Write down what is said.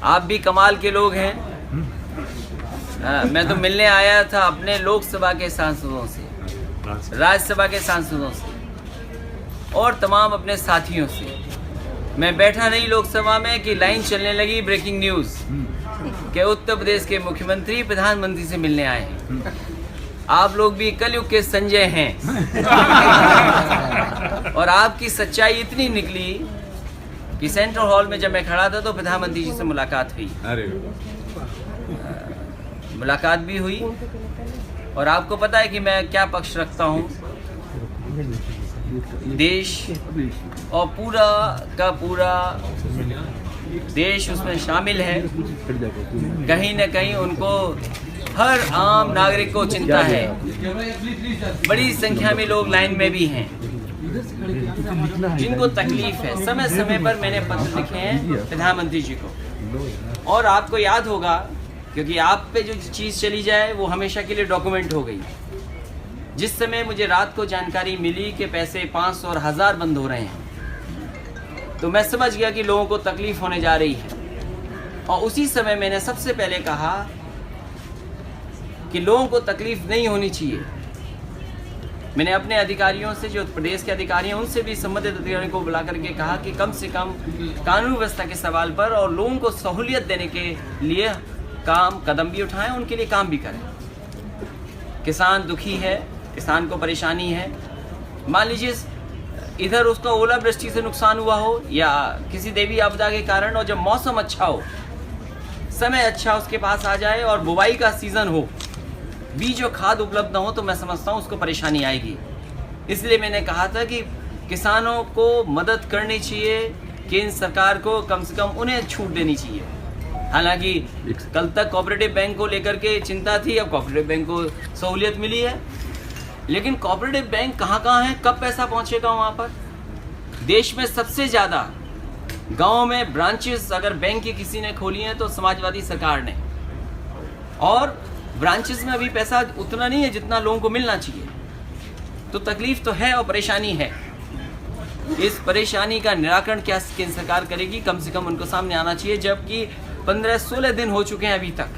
आप भी कमाल के लोग हैं। मैं तो मिलने आया था अपने लोकसभा के सांसदों से, राज्यसभा के सांसदों से और तमाम अपने साथियों से। मैं बैठा नहीं लोकसभा में कि लाइन चलने लगी ब्रेकिंग न्यूज़ कि उत्तर प्रदेश के मुख्यमंत्री प्रधानमंत्री से मिलने आए हैं। आप लोग भी कलयुग के संजय हैं और आपकी सच्चाई इतनी निकली कि सेंट्रल हॉल में जब मैं खड़ा था तो प्रधानमंत्री जी से मुलाकात हुई। मुलाकात भी हुई और आपको पता है कि मैं क्या पक्ष रखता हूँ। देश और पूरा का पूरा देश उसमें शामिल है। कहीं न कहीं उनको हर आम नागरिक को चिंता है। बड़ी संख्या में लोग लाइन में भी हैं जिनको तकलीफ है। समय समय पर मैंने पत्र लिखे हैं प्रधानमंत्री जी को। और आपको याद होगा, क्योंकि आप पे जो चीज़ चली जाए वो हमेशा के लिए डॉक्यूमेंट हो गई। जिस समय मुझे रात को जानकारी मिली कि पैसे 500 और 1000 बंद हो रहे हैं तो मैं समझ गया कि लोगों को तकलीफ होने जा रही है। और उसी समय मैंने सबसे पहले कहा कि लोगों को तकलीफ नहीं होनी चाहिए। मैंने अपने अधिकारियों से, जो प्रदेश के अधिकारी हैं, उनसे भी संबंधित अधिकारियों को बुला करके कहा कि कम से कम कानून व्यवस्था के सवाल पर और लोगों को सहूलियत देने के लिए कदम भी उठाएं, उनके लिए काम भी करें। किसान दुखी है, किसान को परेशानी है। मान लीजिए इधर उसका ओलावृष्टि से नुकसान हुआ हो या किसी देवी आपदा के कारण, और जब मौसम अच्छा हो, समय अच्छा उसके पास आ जाए और बुवाई का सीज़न हो, बीज और खाद उपलब्ध न हो, तो मैं समझता हूँ उसको परेशानी आएगी। इसलिए मैंने कहा था कि किसानों को मदद करनी चाहिए, केंद्र सरकार को कम से कम उन्हें छूट देनी चाहिए। हालांकि कल तक कोऑपरेटिव बैंक को लेकर के चिंता थी, अब कोऑपरेटिव बैंक को सहूलियत मिली है। लेकिन कोऑपरेटिव बैंक कहाँ है, कब पैसा पहुँचेगा वहाँ पर? देश में सबसे ज़्यादा गाँव में ब्रांचेस अगर बैंक की किसी ने खोली हैं तो समाजवादी सरकार ने। और ब्रांचेस में अभी पैसा उतना नहीं है जितना लोगों को मिलना चाहिए। तो तकलीफ तो है और परेशानी है। इस परेशानी का निराकरण क्या केंद्र सरकार करेगी, कम से कम उनको सामने आना चाहिए। जबकि 15-16 दिन हो चुके हैं अभी तक।